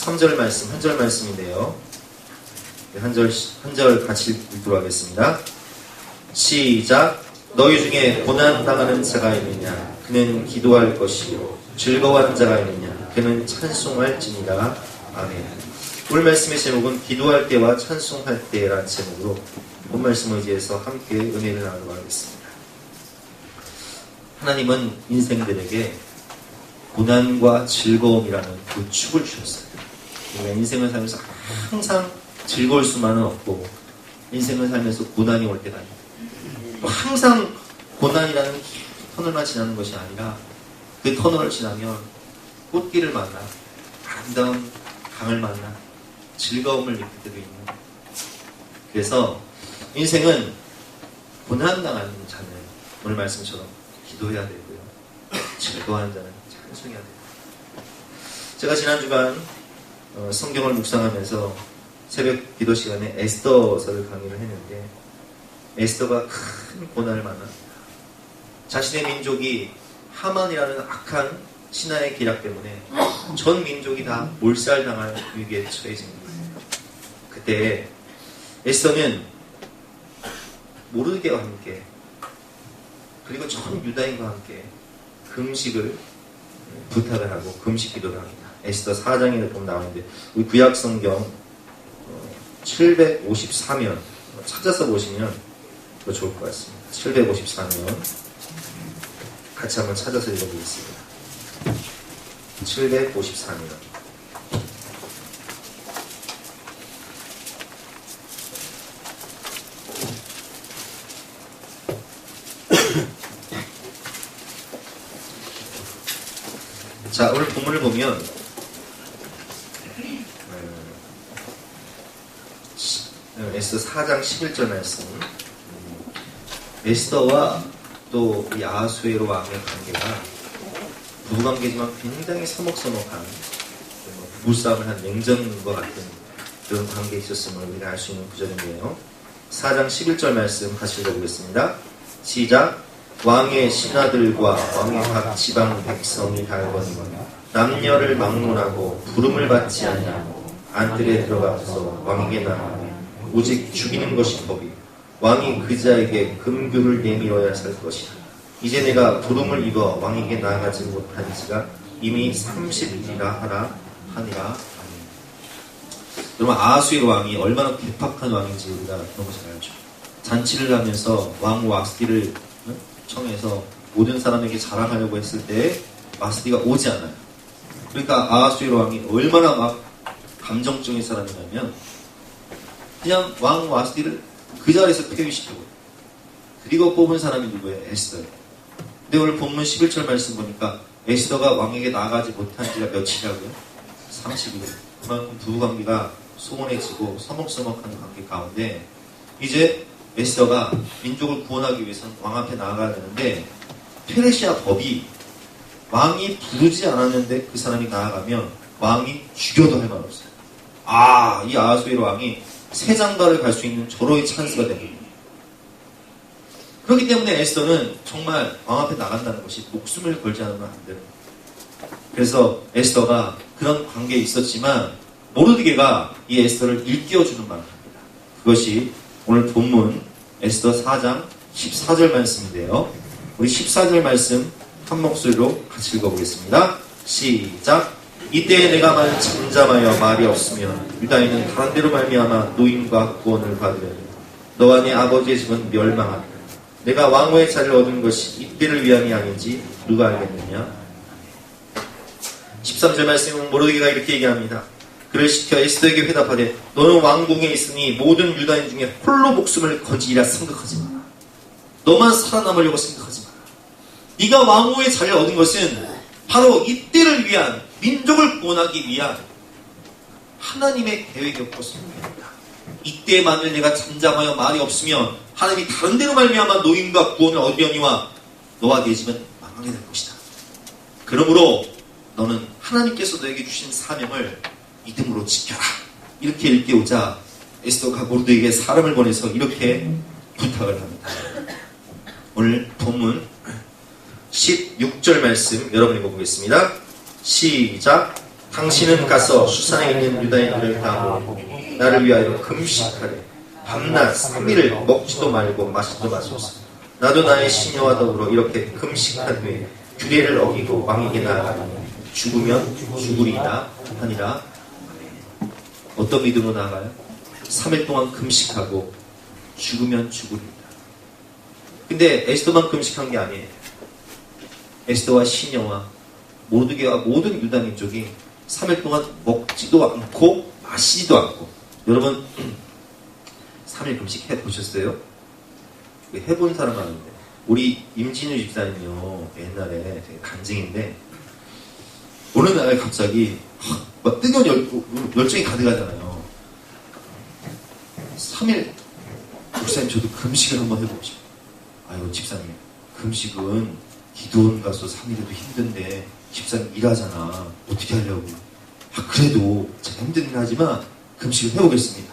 13절 말씀, 한 절 말씀인데요. 한 절 같이 읽도록 하겠습니다. 시작. 너희 중에 고난당하는 자가 있느냐? 그는 기도할 것이요. 즐거워하는 자가 있느냐? 그는 찬송할지니라. 아멘. 오늘 말씀의 제목은 기도할 때와 찬송할 때라는 제목으로 본 말씀을 의지해서 함께 은혜를 나누도록 하겠습니다. 하나님은 인생들에게 고난과 즐거움이라는 그 축을 주셨어요. 우리가 인생을 살면서 항상 즐거울 수만은 없고 인생을 살면서 고난이 올 때가 있고 항상 고난이라는 터널만 지나는 것이 아니라 그 터널을 지나면 꽃길을 만나 아름다운 강을 만나 즐거움을 느낄 때도 있는. 그래서 인생은 고난당하는 자는 오늘 말씀처럼 기도해야 되고요. 즐거워하는 자는 찬송해야 돼요. 제가 지난 주간 성경을 묵상하면서 새벽 기도 시간에 에스더서를 강의를 했는데 에스더가 큰 고난을 만납니다. 자신의 민족이 하만이라는 악한 신하의 기략 때문에 전 민족이 다 몰살당할 위기에 처해진 거예요. 그때 에스더는 모르드게와 함께 그리고 전 유다인과 함께 금식을 부탁을 하고 금식 기도를 합니다. 에스더 4장에 보면 나오는데 우리 구약 성경 754면 찾아서 보시면 더 좋을 것 같습니다. 754면 같이 한번 찾아서 읽어보겠습니다. 754면 자, 오늘 본문을 보면 에스더 4장 11절 말씀. 에스더와 또 이 아하수에로 왕의 관계가 부부관계지만 굉장히 서먹서먹한 부부싸움을 한 냉전과 같은 그런 관계에 있었음을 우리가 알 수 있는 구절인데요. 4장 11절 말씀 같이 읽어보겠습니다. 시작. 왕의 신하들과 왕의 각 지방 백성이 달거니와 남녀를 막론하고 부름을 받지 아니하고 안뜰에 들어가서 왕에게 나가며 오직 죽이는 것이 법이 왕이 그 자에게 금규를 내밀어야 살 것이다. 이제 내가 부름을 입어 왕에게 나아가지 못한 지가 이미 30일이라 하니라. 여러분 아하수에로 왕이 얼마나 괴팍한 왕인지 우리가 너무 잘 알죠. 잔치를 하면서 왕 와스디를 청해서 모든 사람에게 자랑하려고 했을 때 와스디가 오지 않아요. 그러니까 아하수에로 왕이 얼마나 막 감정적인 사람이냐면 그냥 왕 와스디를 그 자리에서 폐위시키고 그리고 뽑은 사람이 누구예요? 에스더예요. 근데 오늘 본문 11절 말씀 보니까 에스더가 왕에게 나가지 못한 지가 며칠이라고요? 30일. 그만큼 부부관계가 소원해지고 서먹서먹한 관계 가운데 이제 에스더가 민족을 구원하기 위해서는 왕 앞에 나아가야 되는데 페르시아 법이 왕이 부르지 않았는데 그 사람이 나아가면 왕이 죽여도 할 말 없어요. 이 아하수에로 왕이 새 장가를 갈 수 있는 절호의 찬스가 됩니다. 그렇기 때문에 에스더는 정말 왕 앞에 나간다는 것이 목숨을 걸지 않으면 안 돼요. 그래서 에스더가 그런 관계에 있었지만 모르드게가 이 에스더를 일깨워주는 말을 합니다. 그것이 오늘 본문 에스더 4장 14절 말씀인데요. 우리 14절 말씀 한 목소리로 같이 읽어보겠습니다. 시작. 이때 내가 만 잠잠하여 말이 없으면 유다인은 다른 데로 말미암아 노임과 구원을 받으려니 너와 네 아버지의 집은 멸망하리라. 내가 왕후의 자리를 얻은 것이 이때를 위함이 아닌지 누가 알겠느냐. 13절 말씀은 모르드게가 이렇게 얘기합니다. 그를 시켜 에스더에게 회답하되 너는 왕궁에 있으니 모든 유다인 중에 홀로 목숨을 건지리라 생각하지 마라. 너만 살아남으려고 생각하지 마라. 네가 왕후의 자리를 얻은 것은 바로 이때를 위한 민족을 구원하기 위한 하나님의 계획이었습니다. 이때만을 내가 잠잠하여 말이 없으면 하나님이 다른 데로 말미암아 노임과 구원을 얻으려니와 너와 네 집은 망하게 될 것이다. 그러므로 너는 하나님께서 너에게 주신 사명을 믿음으로 지켜라. 이렇게 일깨우자 에스더가 모르드게에게 사람을 보내서 이렇게 부탁을 합니다. 오늘 본문 16절 말씀 여러분 읽어보겠습니다. 시작. 당신은 가서 수산에 있는 유다인들을 다 모으고 나를 위하여 금식하래. 밤낮 3일을 먹지도 말고 마시지도 마소서. 나도 나의 시녀와 더불어 이렇게 금식한 후에 규례를 어기고 왕에게 나아가니 죽으면 죽으리이다 하니라. 어떤 믿음으로 나아가요? 3일 동안 금식하고 죽으면 죽으리이다. 근데 에스더만 금식한 게 아니에요. 에스더와 시녀와 모두개와 모든 유다 민족이 3일 동안 먹지도 않고 마시지도 않고. 여러분 3일 금식 해보셨어요? 해본 사람 많은데 우리 임진우 집사님요 옛날에 되게 간증인데 어느 날 갑자기 막 뜨거운 열정이 가득하잖아요. 3일 목사님 저도 금식을 한번 해보고 싶어요. 아유 집사님 금식은 기도원 가서 3일에도 힘든데 집사님 일하잖아. 어떻게 하려고. 그래도 제가 힘든 일 하지만 금식을 해보겠습니다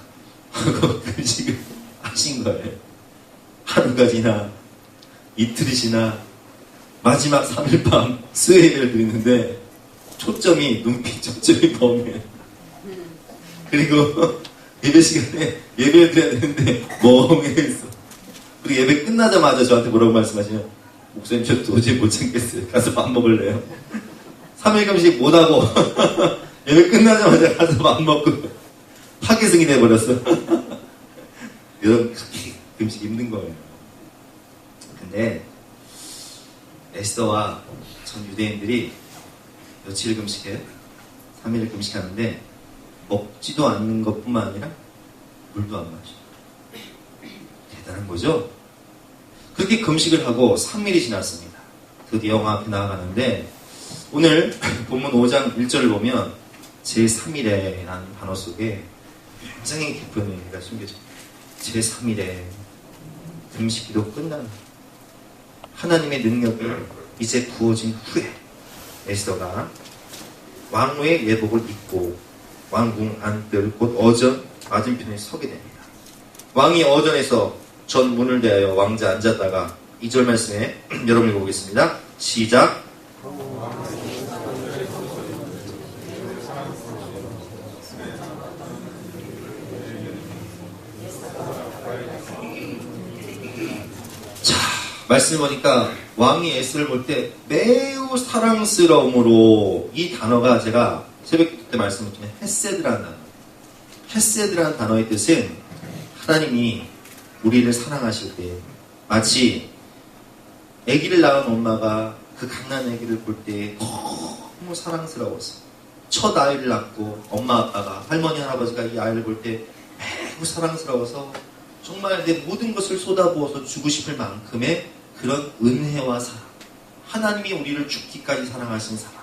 하고 금식을 하신 거예요. 하루가 지나 이틀이 지나 마지막 3일 밤 수요일을 드리는데 초점이 눈빛 초점이 범해. 그리고 예배 시간에 예배를 드려야 되는데 멍해있어. 그리고 예배 끝나자마자 저한테 뭐라고 말씀하시냐. 목사님 저 도저히 못 참겠어요. 가서 밥 먹을래요. 3일 금식 못하고 예배 끝나자마자 가서 밥 먹고 파괴승이 돼버렸어. 여러분 금식 힘든 거예요. 근데 에스더와 전 유대인들이 며칠 금식해요? 3일 금식하는데 먹지도 않는 것뿐만 아니라 물도 안 마셔. 대단한 거죠? 그렇게 금식을 하고 3일이 지났습니다. 드디어 왕 앞에 나아가는데 오늘 본문 5장 1절을 보면 제3일에라는 단어 속에 굉장히 깊은 의미가 숨겨집니다. 제3일에 금식기도 끝나는 하나님의 능력이 이제 부어진 후에 에스더가 왕후의 예복을 입고 왕궁 안뜰 곧 어전 맞은편에 서게 됩니다. 왕이 어전에서 전 문을 대하여 왕자 앉았다가 2절 말씀에 여러분 읽어보겠습니다. 시작. 말씀을 보니까 왕이 에스더를 볼 때 매우 사랑스러움으로 이 단어가 제가 새벽 때 말씀드린 헤세드라는 단어. 헤세드라는 단어의 뜻은 하나님이 우리를 사랑하실 때 마치 아기를 낳은 엄마가 그 갓난 아기를 볼 때 너무 사랑스러워서 첫 아이를 낳고 엄마 아빠가 할머니 할아버지가 이 아이를 볼 때 매우 사랑스러워서 정말 내 모든 것을 쏟아부어서 주고 싶을 만큼의 그런 은혜와 사랑. 하나님이 우리를 죽기까지 사랑하신 사랑.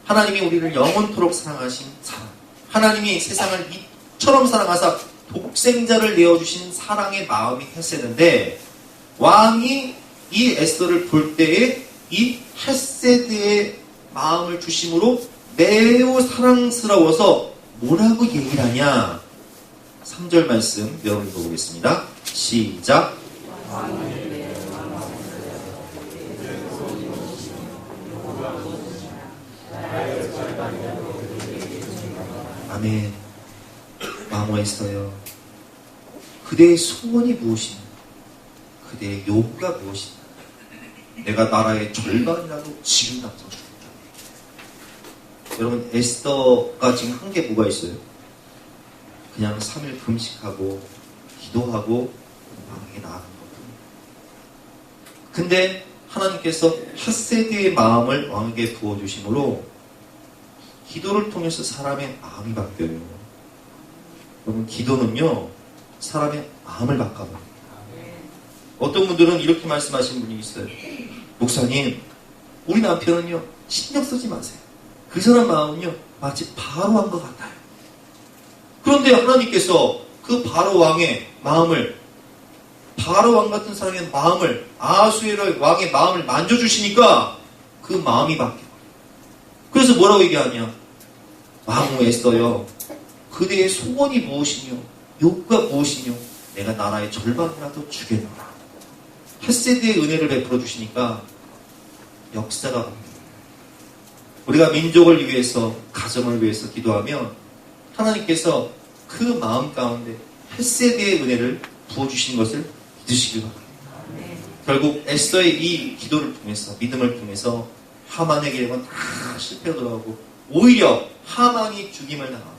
하나님이 우리를 영원토록 사랑하신 사랑. 하나님이 세상을 이처럼 사랑하사 독생자를 내어주신 사랑의 마음이 헤세드인데 왕이 이 에스더를 볼 때에 이 헤세드의 마음을 주심으로 매우 사랑스러워서 뭐라고 얘기를 하냐. 3절 말씀 여러분 읽어보겠습니다. 시작. 아멘. 왕후 에스더여, 그대의 소원이 무엇이냐? 그대의 요구가 무엇이냐? 내가 나라의 절반이라도 지금 닥쳐주겠다. 여러분 에스더가 지금 한 게 뭐가 있어요? 그냥 3일 금식하고 기도하고 왕에게 나아간 것뿐입니다. 근데 하나님께서 핫세드의 마음을 왕에게 부어주심으로 기도를 통해서 사람의 마음이 바뀌어요. 여러분 기도는요 사람의 마음을 바꿔버립니다. 어떤 분들은 이렇게 말씀하시는 분이 있어요. 목사님 우리 남편은요 신경 쓰지 마세요. 그 사람 마음은요 마치 바로 한 것 같아요. 그런데 하나님께서 그 바로 왕의 마음을, 바로 왕 같은 사람의 마음을, 아하수에로의 왕의 마음을 만져주시니까 그 마음이 바뀌어요. 그래서 뭐라고 얘기하냐? 왕후 에스더여, 그대의 소원이 무엇이뇨? 욕구가 무엇이뇨? 내가 나라의 절반이라도 주겠노라. 헤세드의 은혜를 베풀어 주시니까 역사가 바뀝니다. 우리가 민족을 위해서, 가정을 위해서 기도하면 하나님께서 그 마음 가운데 헤세드의 은혜를 부어주신 것을 믿으시기 바랍니다. 결국 에스더의 이 기도를 통해서, 믿음을 통해서 하만의 계획은 다 실패로 돌아가고 오히려 하만이 죽임을 당하고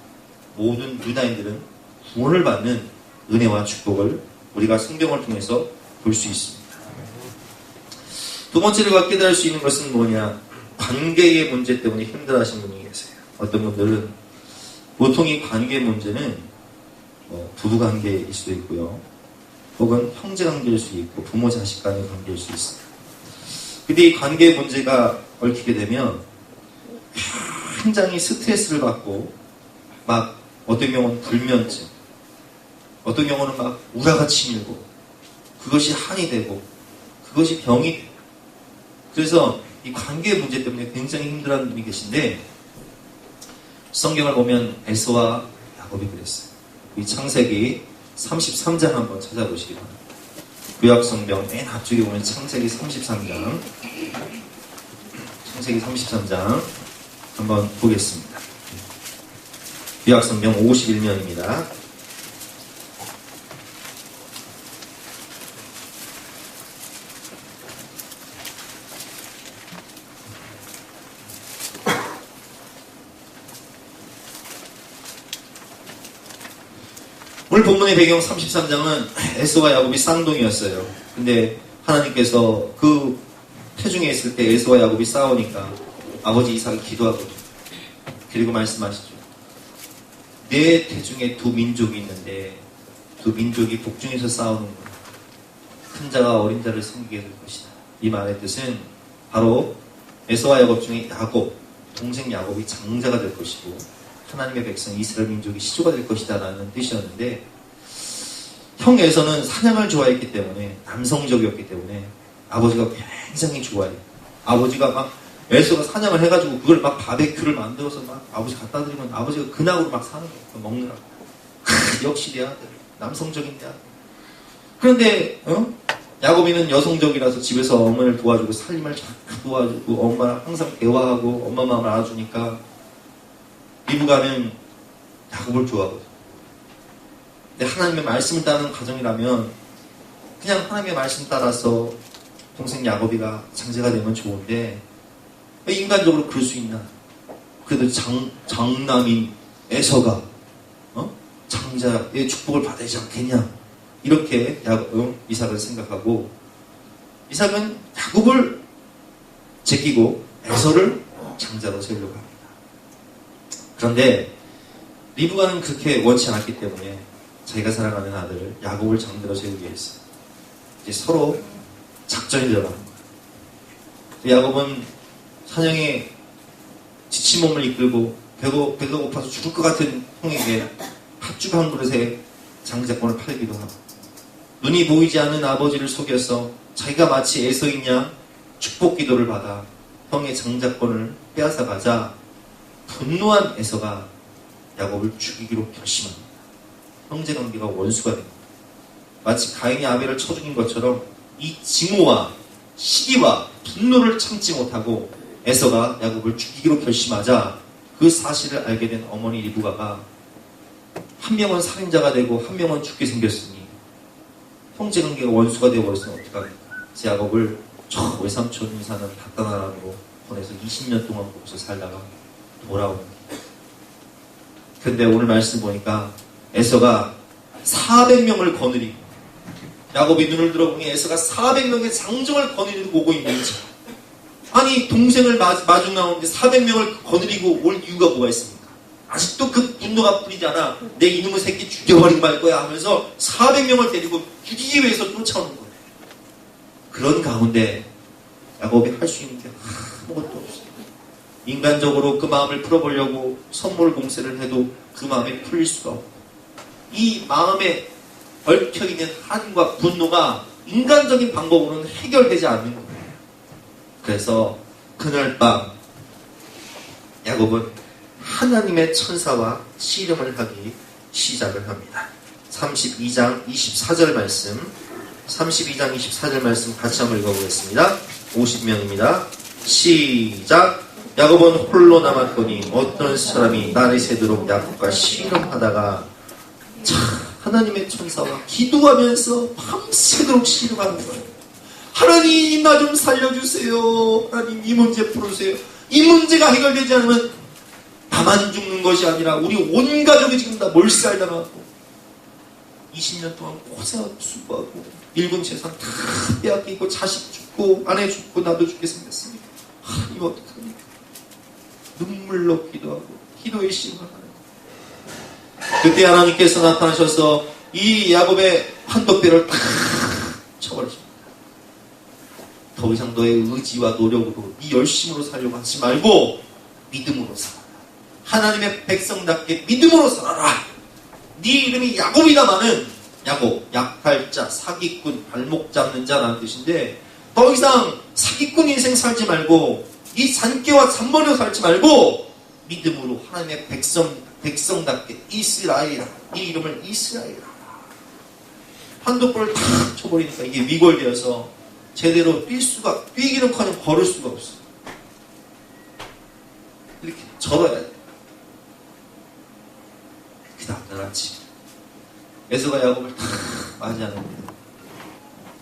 모든 유다인들은 구원을 받는 은혜와 축복을 우리가 성경을 통해서 볼 수 있습니다. 두 번째로 우리가 깨달을 수 있는 것은 뭐냐? 관계의 문제 때문에 힘들어하시는 분이 계세요. 어떤 분들은 보통 이 관계의 문제는 부부관계일 수도 있고요. 혹은 형제관계일 수도 있고 부모 자식 간의 관계일 수 있어요. 근데 이 관계의 문제가 얽히게 되면 굉장히 스트레스를 받고 막 어떤 경우는 불면증, 어떤 경우는 막 우라가 치밀고 그것이 한이 되고 그것이 병이 돼요. 그래서 이 관계의 문제 때문에 굉장히 힘들어하는 분이 계신데 성경을 보면 에서와 야곱이 그랬어요. 이 창세기 33장 한번 찾아보시기 바랍니다. 구약성경 맨 앞쪽에 보면 창세기 33장 한번 보겠습니다. 구약성경 51면입니다. 오늘 본문의 배경 33장은 에서와 야곱이 쌍둥이였어요. 근데 하나님께서 그 태중에 있을 때 에서와 야곱이 싸우니까 아버지 이삭이 기도하거든요. 그리고 말씀하시죠. 내 태중에 두 민족이 있는데 두 민족이 복중에서 싸우는 거야. 큰 자가 어린 자를 섬기게 될 것이다. 이 말의 뜻은 바로 에서와 야곱 중에 야곱, 동생 야곱이 장자가 될 것이고 하나님의 백성 이스라엘 민족이 시조가 될 것이다 라는 뜻이었는데 형 에서는 사냥을 좋아했기 때문에 남성적이었기 때문에 아버지가 굉장히 좋아해요. 아버지가 막 에서가 사냥을 해가지고 그걸 막 바베큐를 만들어서 막 아버지 갖다 드리면 아버지가 근황으로 막 사는 거예요. 먹느라고. 역시 내 아들 남성적인 내 아들. 그런데 야곱이는 여성적이라서 집에서 어머니를 도와주고 살림을 잘 도와주고 엄마랑 항상 대화하고 엄마 마음을 알아주니까 리브가는 야곱을 좋아하거든. 근데 하나님의 말씀을 따르는 가정이라면 그냥 하나님의 말씀 따라서 동생 야곱이가 장자가 되면 좋은데 왜 인간적으로 그럴 수 있나? 그래도 장남인 에서가 장자의 축복을 받아야지 않겠냐? 이렇게 이삭을 생각하고 이삭은 야곱을 제끼고 에서를 장자로 세우려고 합니다. 그런데 리브가는 그렇게 원치 않았기 때문에 자기가 사랑하는 아들을 야곱을 장자로 세우기 위해서 이제 서로 작전이 들어가는 거예요. 야곱은 사냥에 지친 몸을 이끌고 배가 고파서 죽을 것 같은 형에게 팥죽 한 그릇에 장자권을 팔기도 하고 눈이 보이지 않는 아버지를 속여서 자기가 마치 에서인 양 축복 기도를 받아 형의 장자권을 빼앗아가자 분노한 에서가 야곱을 죽이기로 결심합니다. 형제관계가 원수가 됩니다. 마치 가인이 아벨을 쳐 죽인 것처럼 이 증오와 시기와 분노를 참지 못하고 에서가 야곱을 죽이기로 결심하자 그 사실을 알게 된 어머니 리브가가 한 명은 살인자가 되고 한 명은 죽게 생겼으니 형제관계가 원수가 되어버렸으면 어떡합니까? 제 야곱을 저 외삼촌이 사는 바다나라로 보내서 20년 동안 거기서 살다가 돌아오는 거예요. 근데 오늘 말씀 보니까 에서가 400명을 거느리고 야곱이 눈을 들어보니 에서가 400명의 장정을 거느리고 오고 있는지 아니 동생을 마중 나오는데 400명을 거느리고 올 이유가 뭐가 있습니까? 아직도 그 분노가 풀리지 않아 내 이놈의 새끼 죽여버리고 말 거야 하면서 400명을 데리고 죽이기 위해서 쫓아오는 거예요. 그런 가운데 야곱이 할 수 있는 게 아무것도 없어요. 인간적으로 그 마음을 풀어보려고 선물 공세를 해도 그 마음이 풀릴 수가 없고 이 마음에 얽혀있는 한과 분노가 인간적인 방법으로는 해결되지 않는 거예요. 그래서 그날 밤 야곱은 하나님의 천사와 씨름을 하기 시작을 합니다. 32장 24절 말씀 32장 24절 말씀 같이 한번 읽어보겠습니다. 50명입니다. 시작. 야곱은 홀로 남았더니 어떤 사람이 날이 새도록 야곱과 씨름하다가 하나님의 천사와 기도하면서 밤새도록 씨름하는 거예요. 하나님 나 좀 살려주세요. 하나님 이 문제 풀어주세요. 이 문제가 해결되지 않으면 나만 죽는 것이 아니라 우리 온 가족이 지금 다 몰살당하고 20년 동안 고생하고 수고하고 일군 재산 다 빼앗기고 자식 죽고 아내 죽고 나도 죽게 생겼습니다. 하나님 어떡합니까? 눈물로 기도하고 기도의 심을 하는 거예요. 그때 하나님께서 나타나셔서 이 야곱의 판독뼈를 탁 쳐버리십니다. 더 이상 너의 의지와 노력으로 네 열심으로 살려고 하지 말고 믿음으로 살아라. 하나님의 백성답게 믿음으로 살아라. 네 이름이 야곱이다마는 야곱, 약할 자, 사기꾼, 발목 잡는 자라는 뜻인데 더 이상 사기꾼 인생 살지 말고 이 산깨와 잔머리로 살지 말고 믿음으로 하나님의 백성답게 이스라엘이라 이 이름을 이스라엘이라 판독볼을 탁 쳐버리니까 이게 위골되어서 제대로 뛰기는커녕 걸을 수가 없어. 이렇게 절어야 돼. 그 다음날 아침 에서가 야곱을 탁 맞이하는 겁니다.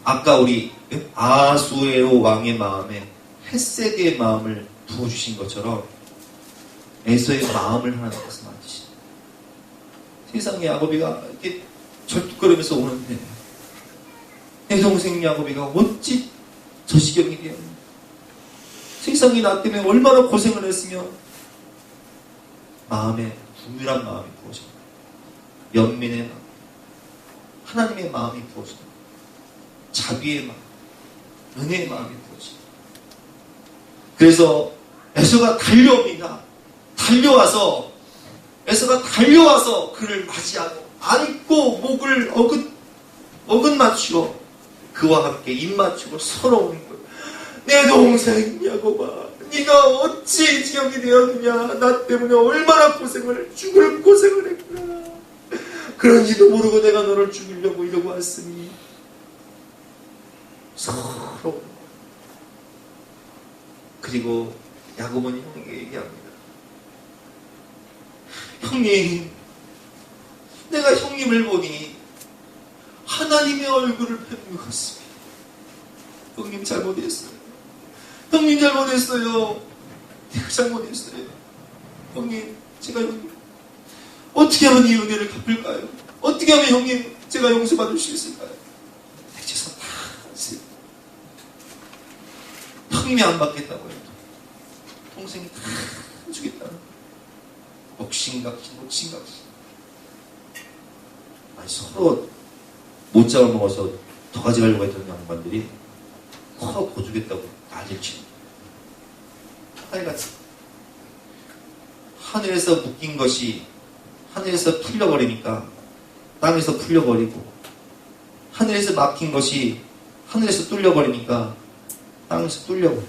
아까 우리 아수에로 왕의 마음에 헷세게의 마음을 부어주신 것처럼 에서의 마음을 하나님께서 만드십니다. 세상에 야곱이가 이렇게 절뚝거리면서 오는데 내 동생 야곱이가 어찌 저 지경이 되었나. 세상이 나 때문에 얼마나 고생을 했으며 마음에 분유한 마음이 부어집니다. 연민의 마음, 하나님의 마음이 부어집니다. 자비의 마음, 은혜의 마음이 부어집니다. 그래서 에서가 달려옵니다. 에서가 달려와서 그를 맞이하고 안고 목을 어긋 맞추고 그와 함께 입 맞추고 서로 오는 거예요. 내 동생 야곱아, 네가 어찌 지경이 되었느냐. 나 때문에 얼마나 죽을 고생을 했구나. 그런지도 모르고 내가 너를 죽이려고 이러고 왔으니 서로. 그리고 야곱은 형에게 얘기합니다. 형님, 내가 형님을 보니 하나님의 얼굴을 뵙는 것 같습니다. 형님 잘못했어요. 형님 잘못했어요. 내가 잘못했어요. 형님, 제가 형님 어떻게 하면 이 은혜를 갚을까요? 어떻게 하면 형님 제가 용서받을 수 있을까요? 내 재산 다 쓰요. 형님이 안 받겠다고 해도 동생이 다 주겠다는 옥신각신. 아니 서로 못 잡아먹어서 더 가져가려고 했던 양반들이 서로 더 주겠다고 난리를 치는 하늘같이 하늘에서 묶인 것이 하늘에서 풀려버리니까 땅에서 풀려버리고, 하늘에서 막힌 것이 하늘에서 뚫려버리니까 땅에서 뚫려버리고,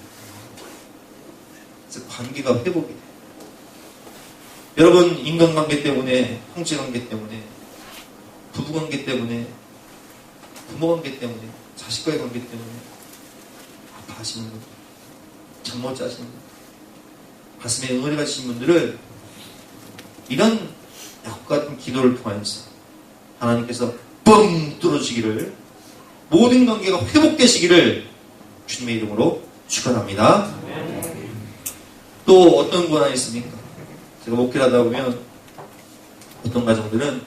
그래서 관계가 회복이 돼요. 여러분, 인간관계 때문에, 형제관계 때문에, 부부관계 때문에, 부모관계 때문에, 자식과의 관계 때문에 아파하시는 분, 잠 못 자시는 분, 가슴에 응어리가 지신 분들은 이런 야곱 같은 기도를 통해서 하나님께서 뻥 뚫어주시기를, 모든 관계가 회복되시기를 주님의 이름으로 축원합니다. 또 어떤 권한이 있습니까? 제가 목회를 하다 보면 어떤 가정들은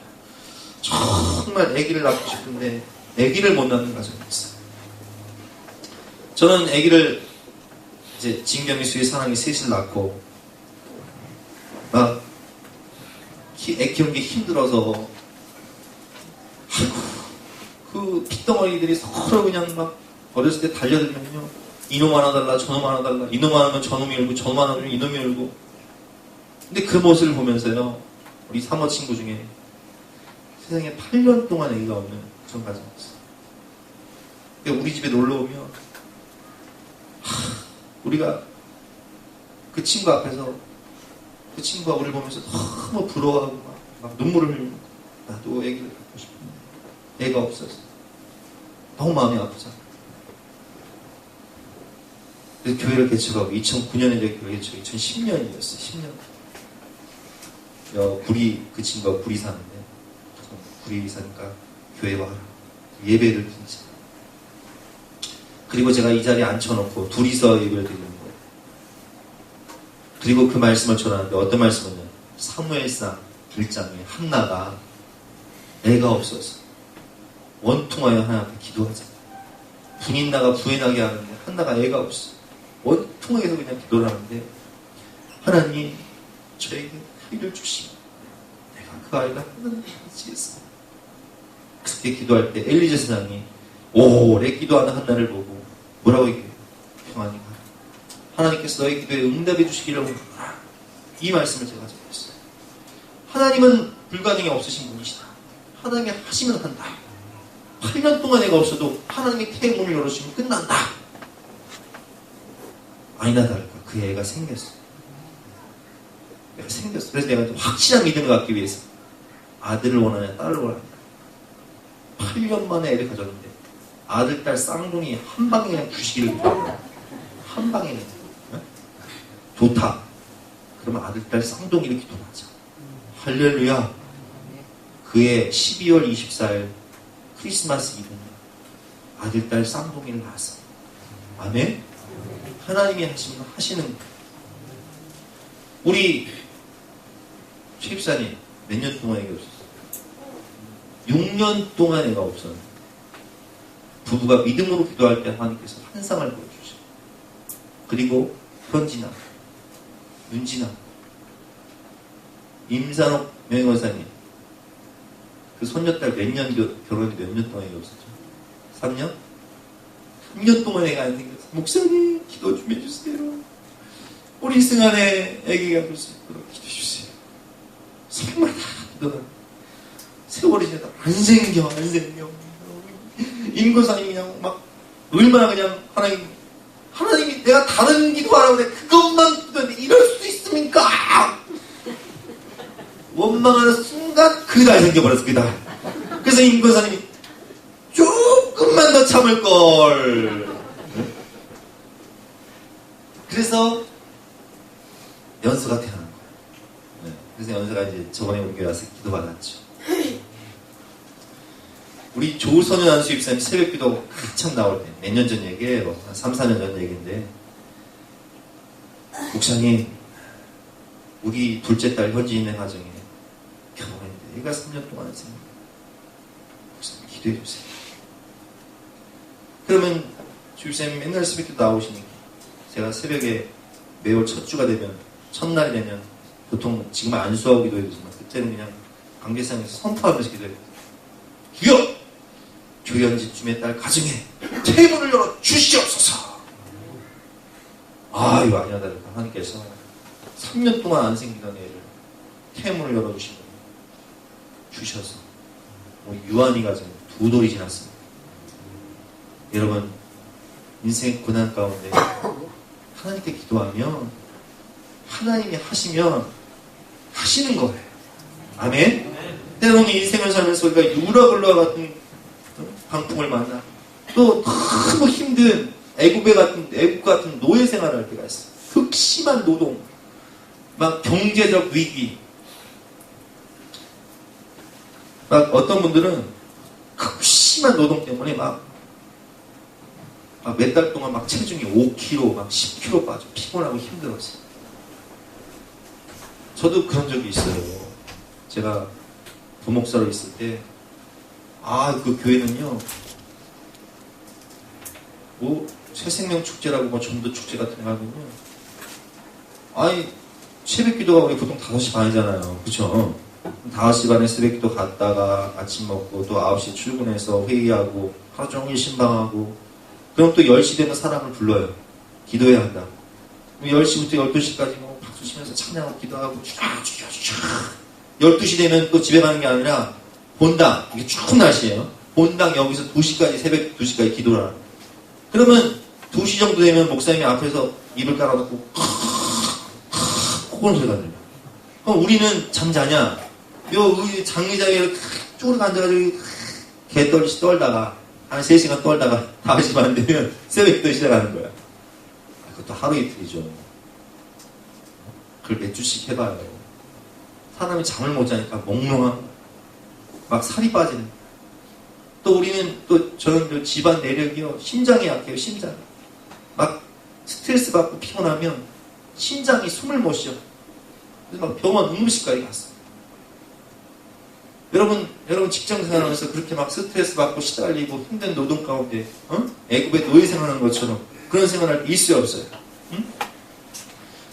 정말 아기를 낳고 싶은데 아기를 못 낳는 가정이 있어요. 저는 아기를 이제 진경이 수의 사랑이 셋을 낳고 막 애 키우는 게 힘들어서, 아이고, 그 핏덩어리들이 서로 그냥 막 어렸을 때 달려들면요, 이놈 하나 달라, 저놈 하나 달라, 이놈 하나면 저놈이 울고, 저놈 하나면 이놈이 울고. 근데 그 모습을 보면서요, 우리 사모 친구 중에 세상에 8년 동안 애기가 없는 그런 가정이 있어요. 그러니까 우리 집에 놀러 오면 우리가 그 친구 앞에서 그 친구가 우리를 보면서 너무 부러워하고 막 눈물을 흘리고, 나도 애기를 갖고 싶은데 애가 없어서 너무 마음이 아프잖아. 그래서 교회를 개척하고 2009년에 이제 교회 개척, 2010년이었어요. 10년. 구리, 그 친구가 구리 사는데, 구리 사니까 교회 와라. 예배를 드리자. 그리고 제가 이 자리에 앉혀놓고 둘이서 예배를 드리는 거예요. 그리고 그 말씀을 전하는데 어떤 말씀이냐. 사무엘상 1장에 한나가 애가 없어서 원통하여 하나님 앞에 기도하자. 분인나가 부인하게 하는데 한나가 애가 없어. 원통하게 그냥 기도를 하는데 하나님 저에게 아이를 주시면 내가 그 아이가 하나님께 바치겠습니다. 그렇게 기도할 때 엘리제 선장이 오래 기도하는 한나를 보고 뭐라고 얘기해요? 평안히 가라. 하나님께서 너의 기도에 응답해 주시기를 원하노라. 이 말씀을 제가 전했어요. 하나님은 불가능이 없으신 분이시다. 하나님이 하시면 한다. 8년 동안 애가 없어도 하나님이 태의 문을 열어주시면 끝난다. 아니나 다를까 그 애가 생겼어. 애가 생겼어. 그래서 내가 확실한 믿음을 갖기 위해서 아들을 원하냐 딸을 원하냐 8년 만에 애를 가졌는데 아들 딸 쌍둥이 한 방에 그냥 주시기를 바랍니다. 한 방에 네? 좋다. 그러면 아들 딸 쌍둥이를 기도하자. 할렐루야. 그해 12월 24일 크리스마스 이브에 아들 딸 쌍둥이를 낳았어. 아멘. 하나님이 하시는 거예요. 우리 최입사님 몇 년 동안 애가 없었어요? 6년 동안 애가 없었는데 부부가 믿음으로 기도할 때 하나님께서 환상을 보여주셔요. 그리고 현진아, 윤진아, 임산옥 명예원사님 그 손녀딸 몇 년 결혼했는데 몇 년 동안 애가 없었죠? 3년? 3년 동안 애가 안 생겼어요. 목사님 기도 좀 해주세요. 우리 승안에 애기가 볼 수 있도록 기도해 주세요. 새마다 기도하는 세월이 지나다 안 생겨. 임고사님이 그냥 막 얼마나 그냥 하나님이 내가 다른 기도하라고 그래 그것만 기도했는데 이럴 수 있습니까? 원망하는 순간 그날 생겨버렸습니다. 그래서 임고사님이 조금만 더 참을걸. 그래서 연수가 태어난 거예요. 네. 그래서 연수가 이제 저번에 우리 교회 와서 기도받았죠. 우리 조선현 안수 입사님 새벽 기도 한참 나올 때, 몇 년 전 얘기예요. 한 3, 4년 전 얘기인데, 목사님, 우리 둘째 딸 현지인의 가정에 결혼했는데, 얘가 3년 동안 했습니다. 목사님, 기도해 주세요. 그러면 주입사님이 맨날 새벽 기도 나오시니까, 제가 새벽에 매월 첫 주가 되면, 첫날이 되면, 보통 지금 안수하고 기도해도 되지만, 그때는 그냥 관계상에서 선포하면서 기도해요. 주여! 조현지쯤의 딸 가정에 태문을 열어 주시옵소서. 아, 이거 아니야 다를까. 하나님께서 3년 동안 안 생기던 애를 태문을 열어주시고 주셔서 우리 유한이 가정에 2돌이 지났습니다. 여러분, 인생 고난 가운데 하나님께 기도하면 하나님이 하시면 하시는 거예요. 아멘? 때로는 인생을 살면서 우리가 유라굴라와 같은 방풍을 만나 또 너무 힘든 애국 같은 노예 생활을 할 때가 있어요. 극심한 노동, 막 경제적 위기, 막 어떤 분들은 극심한 노동 때문에 막 몇 달 동안 막 체중이 5kg, 막 10kg 빠져 피곤하고 힘들었어요. 저도 그런 적이 있어요. 제가 부목사로 있을 때 그 교회는요, 새생명 축제라고 전도 축제 같은 거 하면요. 새벽 기도가 우리 보통 5시 반이잖아요. 그쵸? 5시 반에 새벽 기도 갔다가 아침 먹고 또 9시 출근해서 회의하고 하루 종일 신방하고 그럼 또 10시 되면 사람을 불러요. 기도해야 한다. 10시부터 12시까지 뭐 박수 치면서 찬양하고 기도하고 쭉 12시 되면 또 집에 가는 게 아니라 본당, 이게 쭉 날씨예요. 본당 여기서 2시까지, 새벽 2시까지 기도를 하라. 그러면 2시 정도 되면 목사님이 앞에서 입을 깔아놓고 코고는 소리가 들려요. 그럼 우리는 잠자냐? 우리 장의자에 쭉 앉아가지고 개떨듯이 떨다가 한 3시간 떨다가 5시 반 되면 새벽 기도 시작하는 거야. 그것도 하루 이틀이죠. 그걸 몇 주씩 해봐요. 사람이 잠을 못 자니까 몽롱한 막 살이 빠지는. 또 우리는 또 저는 또 집안 내력이요. 심장이 약해요. 심장. 막 스트레스 받고 피곤하면 심장이 숨을 못 쉬어. 그래서 막 병원 응급실까지 갔어요. 여러분 직장 생활하면서 그렇게 막 스트레스 받고 시달리고 힘든 노동 가운데 애굽의 노예 생활하는 것처럼 그런 생활할 게 있어요, 없어요? 응?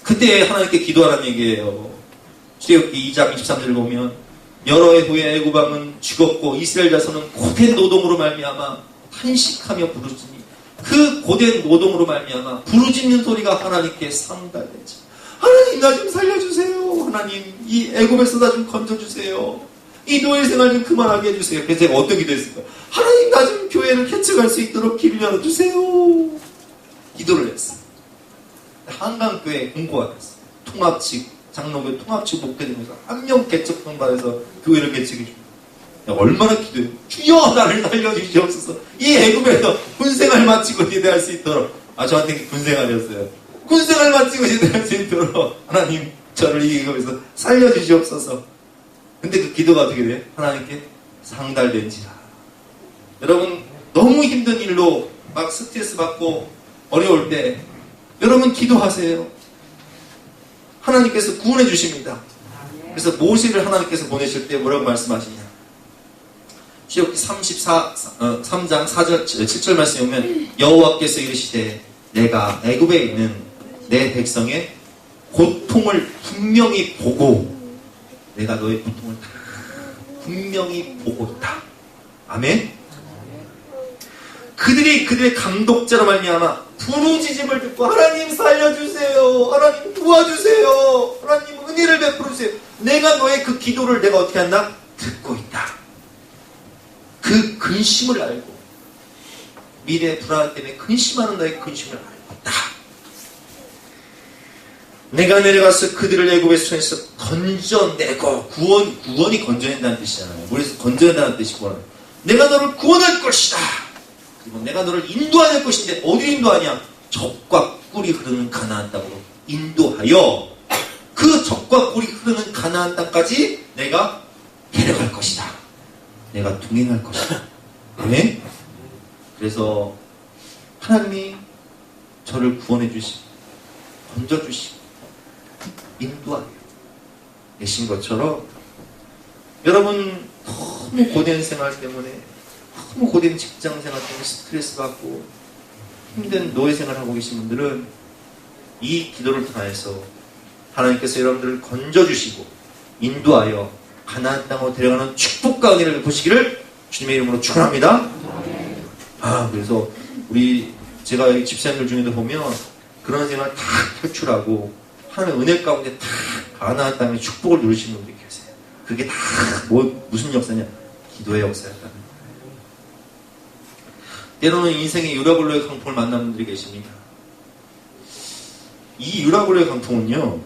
그때 하나님께 기도하라는 얘기예요. 출애굽기 2장 23절 보면 여러 해 후에 애굽 왕은 죽었고 이스라엘 자손은 고된 노동으로 말미암아 탄식하며 부르짖니 그 고된 노동으로 말미암아 부르짖는 소리가 하나님께 상달되지. 하나님 나 좀 살려주세요. 하나님 이 애굽에서 나 좀 건져주세요. 이 노예 생활 좀 그만하게 해주세요. 그래서 제가 어떤 기도했을까요? 하나님 나 좀 교회를 개척할 수 있도록 길을 열어주세요. 기도를 했어요. 한강교회 공고가 됐어요. 통합직 장로교 통합직 목회되면서 한 명 개척성 받아서 교회를 개척해줍니다. 얼마나 기도해요. 주여 나를 살려주시옵소서. 이 애굽에서 군생활 마치고 제대할 수 있도록. 저한테 군생활이었어요. 군생활 마치고 제대할 수 있도록 하나님 저를 이 애굽에서 살려주시옵소서. 근데 그 기도가 어떻게 돼요? 하나님께 상달된지라. 여러분 너무 힘든 일로 막 스트레스 받고 어려울 때 여러분 기도하세요. 하나님께서 구원해 주십니다. 그래서 모세를 하나님께서 보내실 때 뭐라고 말씀하시냐? 출애굽기 3장 4절 7절 말씀에 보면 여호와께서 이르시되 내가 애굽에 있는 내 백성의 고통을 분명히 보고 내가 너의 고통을 분명히 보고 있다. 아멘. 그들의 감독자로 말미암아 부르짖음을 듣고 하나님 살려주세요. 하나님 도와주세요. 하나님 은혜를 베풀어 주세요. 내가 너의 그 기도를 내가 어떻게 한다? 듣고 있다. 그 근심을 알고 미래의 불안 때문에 근심하는 너의 근심을 알고 있다. 내가 내려가서 그들을 애굽의 손에서 건져내고 구원이 건져낸다는 뜻이잖아요. 물에서 건져낸다는 뜻이고 내가 너를 구원할 것이다. 그리고 내가 너를 인도할 것인데 어디 인도하냐? 젖과 꿀이 흐르는 가나안 땅으로 인도하여 그 젖과 꿀이 흐르는 가나안 땅까지 내가 데려갈 것이다. 내가 동행할 것이다. 네? 그래서 하나님이 저를 구원해 주시고 건져 주시고 인도하여 계신 것처럼 여러분 너무 고된 생활 때문에 너무 고된 직장 생활 때문에 스트레스 받고 힘든 노예 생활하고 계신 분들은 이 기도를 통해서 하나님께서 여러분들을 건져주시고 인도하여 가나안 땅으로 데려가는 축복과 은혜를 보시기를 주님의 이름으로 축원합니다. 그래서 제가 집사님들 중에도 보면 그런 생활 다 탈출하고 하나님의 은혜 가운데 다 가나안 땅의 축복을 누리시는 분들이 계세요. 그게 다 무슨 역사냐? 기도의 역사였다는 거예요. 때로는 인생의 유라굴로의 강풍을 만난 분들이 계십니다. 이 유라굴로의 강풍은요,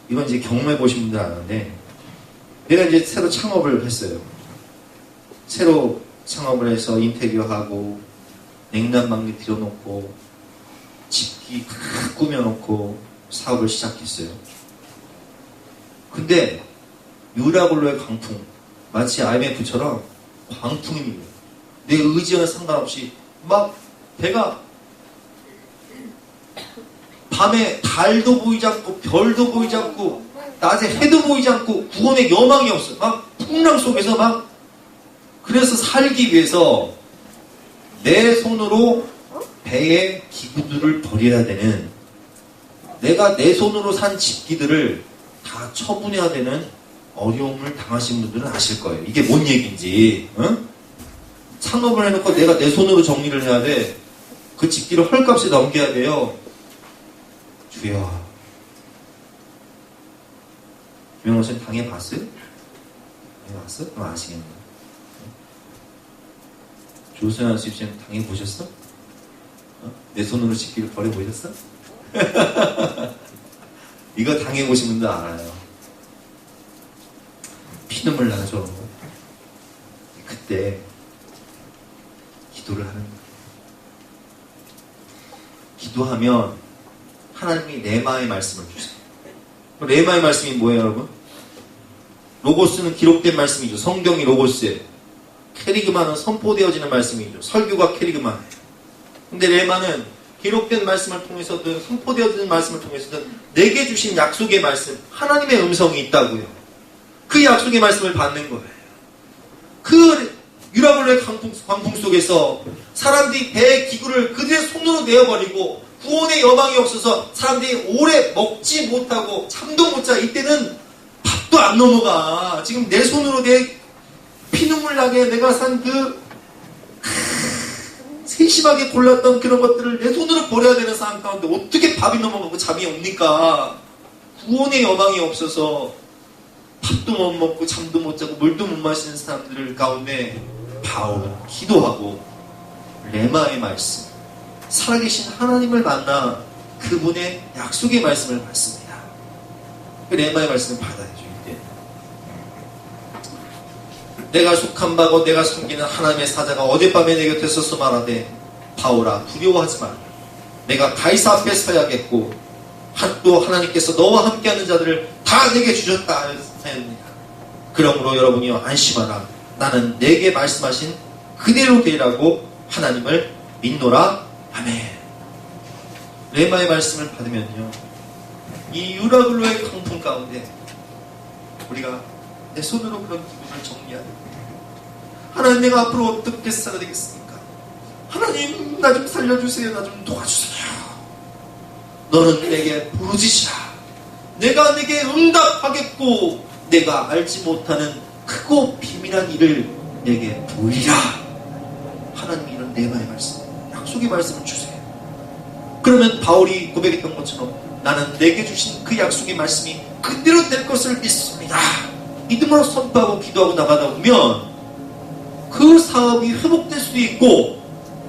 이건 이제 경험해 보신 분들 아는데, 내가 이제 새로 창업을 했어요. 새로 창업을 해서 인테리어하고, 냉난방기 들여놓고, 집기 꾸며놓고, 사업을 시작했어요. 근데, 유라굴로의 강풍, 마치 IMF처럼 광풍입니다. 내 의지와는 상관없이 막 배가 밤에 달도 보이지 않고 별도 보이지 않고 낮에 해도 보이지 않고 구원의 여망이 없어요. 막 풍랑 속에서 막 그래서 살기 위해서 내 손으로 배의 기구들을 버려야 되는 내가 내 손으로 산 집기들을 다 처분해야 되는 어려움을 당하신 분들은 아실 거예요. 이게 뭔 얘기인지. 응? 창업을 해놓고 내가 내 손으로 정리를 해야 돼. 그 집기를 헐값에 넘겨야 돼요. 주여. 김영호 선생님 당해봤어요? 당해봤어? 그럼 아시겠네. 조선한 수입생 당해보셨어? 내 손으로 집기를 버려보셨어? 이거 당해보신 분들 알아요. 피눈물 나죠. 그때 기도를 하는 거예요. 기도하면 하나님이 레마의 말씀을 주세요. 레마의 말씀이 뭐예요, 여러분? 로고스는 기록된 말씀이죠. 성경이 로고스예요. 캐리그마는 선포되어지는 말씀이죠. 설교가 캐리그마. 근데 레마는 기록된 말씀을 통해서든 선포되어지는 말씀을 통해서든 내게 주신 약속의 말씀, 하나님의 음성이 있다고요. 그 약속의 말씀을 받는 거예요. 그 유라굴로의 광풍 속에서 사람들이 배의 기구를 그들의 손으로 내어버리고 구원의 여망이 없어서 사람들이 오래 먹지 못하고 잠도 못 자. 이때는 밥도 안 넘어가. 지금 내 손으로 내 피눈물 나게 내가 산 그 세심하게 골랐던 그런 것들을 내 손으로 버려야 되는 상황 가운데 어떻게 밥이 넘어가고 잠이 옵니까? 구원의 여망이 없어서 밥도 못 먹고 잠도 못 자고 물도 못 마시는 사람들 가운데 바울은 기도하고 레마의 말씀, 살아계신 하나님을 만나 그분의 약속의 말씀을 받습니다. 그 레마의 말씀을 받아야죠. 이때 내가 속한 바고 내가 섬기는 하나님의 사자가 어젯밤에 내 곁에 서서 말하되 바울아 두려워하지 말라. 내가 가이사 앞에 서야겠고 또 하나님께서 너와 함께하는 자들을 다 내게 주셨다 하였습니다. 그러므로 여러분이여 안심하라. 나는 내게 말씀하신 그대로 되라고 하나님을 믿노라. 아멘. 레마의 말씀을 받으면요, 이 유라굴로의 강풍 가운데 우리가 내 손으로 그런 기분을 정리하는 거예요. 하나님, 내가 앞으로 어떻게 살아야 되겠습니까? 하나님, 나 좀 살려주세요. 나 좀 도와주세요. 너는 내게 부르짖으라. 내가 내게 응답하겠고 내가 알지 못하는 크고 비밀한 일을 내게 보이라. 하나님이 이런 레마의 말씀, 약속의 말씀을 주세요. 그러면 바울이 고백했던 것처럼 나는 내게 주신 그 약속의 말씀이 그대로 될 것을 믿습니다. 믿음으로 선포하고 기도하고 나가다 보면 그 사업이 회복될 수도 있고,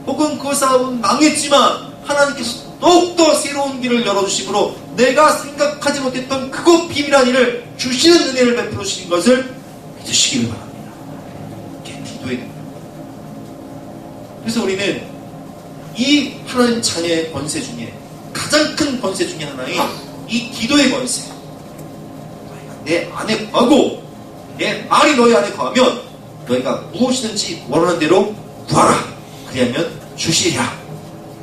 혹은 그 사업은 망했지만 하나님께서 더욱더 새로운 길을 열어주심으로 내가 생각하지 못했던 크고 비밀한 일을 주시는 은혜를 베풀어 주신 것을 믿으시기를 바랍니다. 이렇게 기도해야 됩니다. 그래서 우리는 이 하나님 자녀의 권세 중에 가장 큰 권세 중에 하나인 이 기도의 권세, 내 안에 거하고 내 말이 너희 안에 거하면 너희가 무엇이든지 원하는 대로 구하라. 그리하면 주시리라.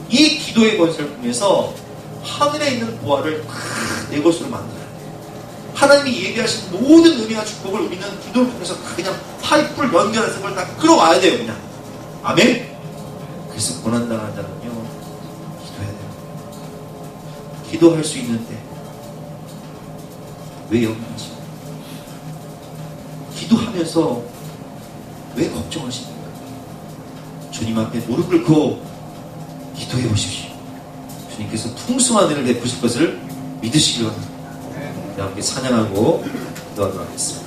이 기도의 권세를 통해서 하늘에 있는 보화를 다 내 것으로 만들어야 돼요. 하나님이 예비하신 모든 은혜와 축복을 우리는 기도를 통해서 다 그냥 파이프를 연결해서 그걸 다 끌어와야 돼요. 그냥. 아멘? 그래서 고난당한 자는요, 기도해야 돼요. 기도할 수 있는데 왜 여기 있지? 기도하면서 왜 걱정하십니까? 주님 앞에 무릎 꿇고 기도해 보십시오. 주님께서 풍성한 은혜를 베푸실 것을 믿으시기 바랍니다. 함께 찬양하고 기도하도록 하겠습니다.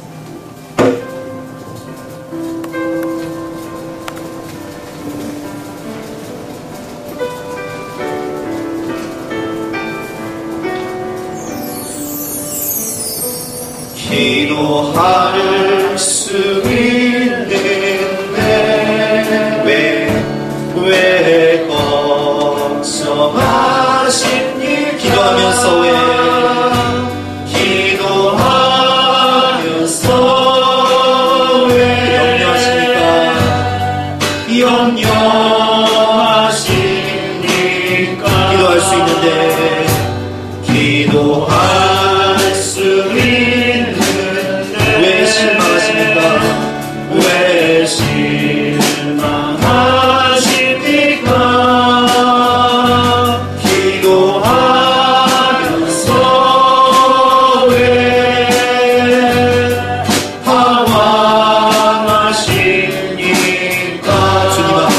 기도할 수 있는데 왜 걱정하신 일 기도하면서 왜 염려하시니까 기도할 수 있는데 기도할 수 있는데 왜 실망하십니까? 왜 실망하십니까? 기도하면서 왜 방황하십니까? 주님 앞에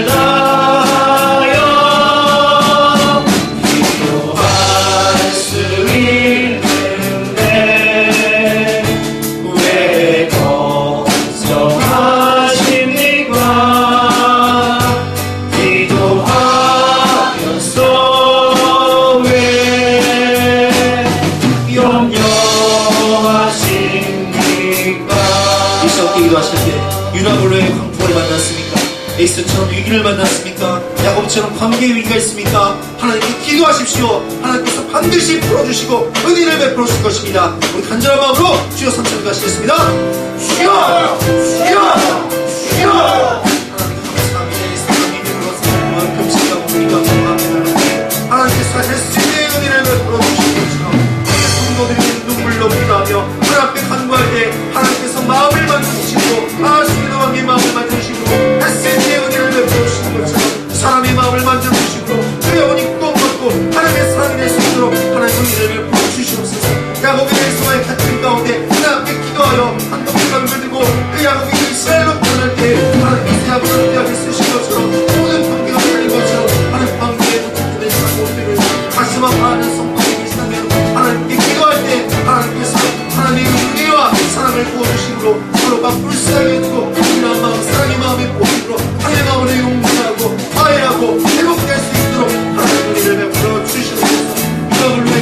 다하여 기도할 수 있는데 왜 걱정하십니까? 기도하면서 왜 염려하십니까? 이렇게 기도하실 때 유나볼로의 광풍을 만났습니까? 에이스처럼 위기를 만났습니까? 야곱처럼 관계의 위기가 있습니까? 하나님께 기도하십시오. 하나님께서 반드시 풀어주시고 은혜를 베풀어 주실 것입니다. 우리 간절한 마음으로 주여 삼천 가시겠습니다. 주여! 주여! 주여! 하나님 감사합니다. 이 사람이 믿음으로서 금식하고 우리가 감사합니다. 하나님께서 햇빛의 은혜를 베풀어 주시는 것처럼 성도들이 눈물로 기도하며 하나님 앞에 간구할 때 하나님께서 마음을 만져주시고 하나님의 관계의 마음을 만져주시고 햇빛의 은혜를 베풀어 주시는 것처럼 사람의 마음을 만져주시고 그 영혼이 구원받고 하나님의 사랑이 될 수 있도록 하나님의 은혜를 베풀어 주시옵소서. 야곱의 일성의 같은 가운데 하나님 앞에 기도하여 한 동물감을 들고 그 야곱이 이스라엘로 떠날 때 하나님께서 야곱을 위하여 쓰신 것처럼 모든 관계가 풀린 것처럼 하나님 관계에 도착된 사고들을 가슴 아파하는 성도들이 있다면 하나님께 기도할 때 하나님께서 하나님의 은혜와 사랑을 부어주심으로 서로가 불쌍히 여기고 이런 마음 사랑의 마음에 보이므로 하나님의 마음으로 용서하고 화해하고 회복될 수 있도록 하나님의 은혜를 베풀어 주시옵소서. 유다볼로의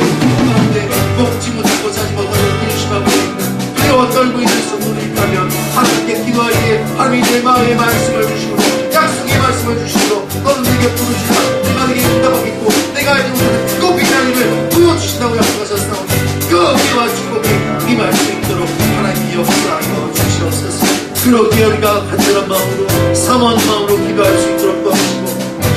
가운데 먹지 못하고 자지 못하고 근심하고 있는 두려워 떨고 있는 성도들이 있다면 하나님께 기도할 때 하나님이 내 마음에 말씀을 주시고 약속의 말씀을 주시고 너는 내게 부르시라 내가 내게 응답하겠고 내가 알지 못하는 뜨거운 하나님을 보여주신다고 약속하셨사오니 그 은혜와 축복이 이 말씀에 있도록 하나님이 역사하여 주시옵소서. 그렇게 우리가 간절한 마음으로 사모하는 마음으로 기도할 수 있도록 도와주시고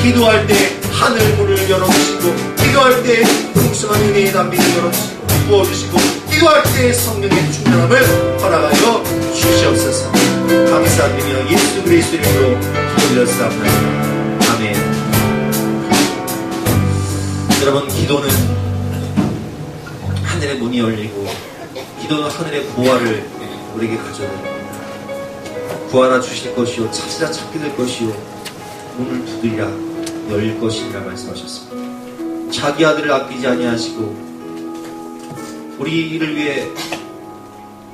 기도할 때 하늘 문을 열어주시고 기도할 때 풍성한 은혜의 담비를 열어주시고 부어주시고 기도할 때 성령의 충만함을 허락하여 주시옵소서. 감사드리며 예수 그리스도 이름으로 기도드렸사옵나이다. 아멘. 여러분, 기도는 하늘의 문이 열리고 기도는 하늘의 보화를 우리에게 가져옵니다. 구하라 주실 것이요 찾으라 찾게 될 것이요 문을 두드리라 열릴 것이라 말씀하셨습니다. 자기 아들을 아끼지 아니하시고 우리를 위해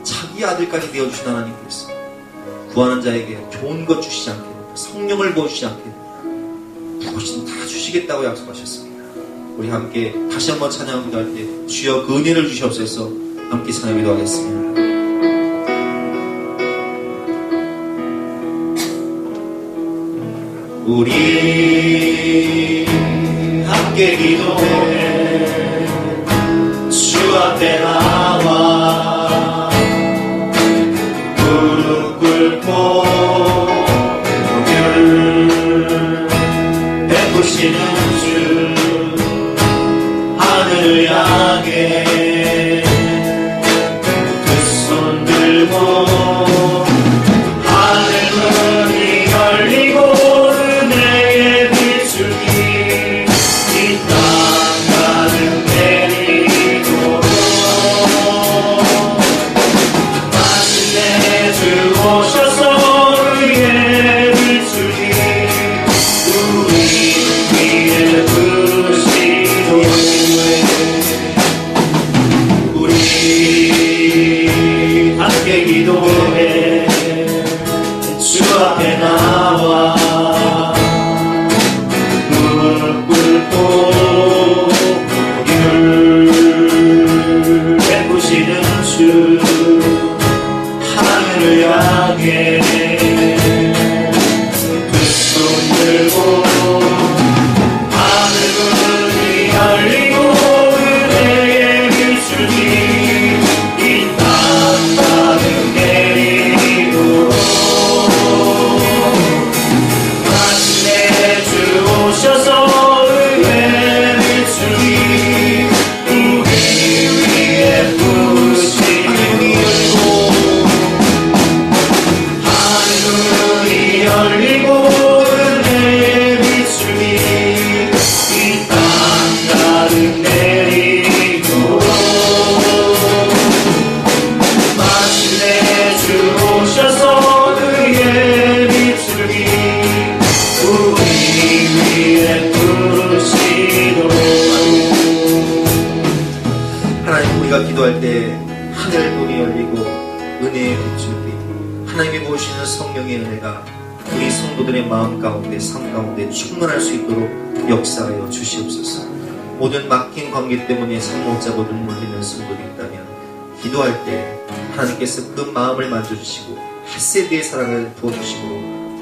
자기 아들까지 내어주신 하나님께서 구하는 자에게 좋은 것 주시지 않게 성령을 부어주시지 않게 무엇이든 다 주시겠다고 약속하셨습니다. 우리 함께 다시 한번 찬양 기도할 때 주여 그 은혜를 주시옵소서. 함께 찬양 기도하겠습니다. 우리 함께 기도해 주 앞에 나와 무릎 꿇고 은혜를 베푸시는 주 하늘을 향해 두 손 들고 하늘문이 열리고 오셔서 기도할 때 하늘 문이 열리고 은혜의 빗줄이 하나님이 보시는 성령의 은혜가 우리 성도들의 마음 가운데 삶 가운데 충만할 수 있도록 역사하여 주시옵소서. 모든 막힌 관계 때문에 잠 못 자고 눈물 흘리는 성도들이 있다면 기도할 때 하나님께서 그 마음을 만져주시고 핫세드의 사랑을 부어주시고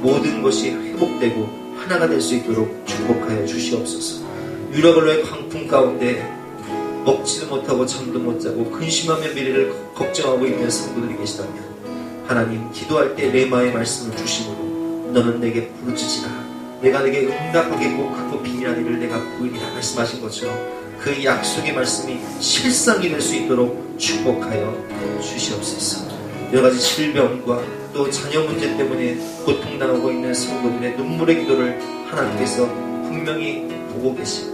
모든 것이 회복되고 하나가 될 수 있도록 축복하여 주시옵소서. 유라굴로의 광풍 가운데 먹지도 못하고 잠도 못 자고 근심하며 미래를 걱정하고 있는 성도들이 계시다면 하나님 기도할 때 레마의 말씀을 주심으로 너는 내게 부르짖으라 내가 내게 응답하겠고 크고 비밀한 일을 내가 보이리라 말씀하신 것처럼 그 약속의 말씀이 실상이 될 수 있도록 축복하여 주시옵소서. 여러가지 질병과 또 자녀 문제 때문에 고통당하고 있는 성도들의 눈물의 기도를 하나님께서 분명히 보고 계시고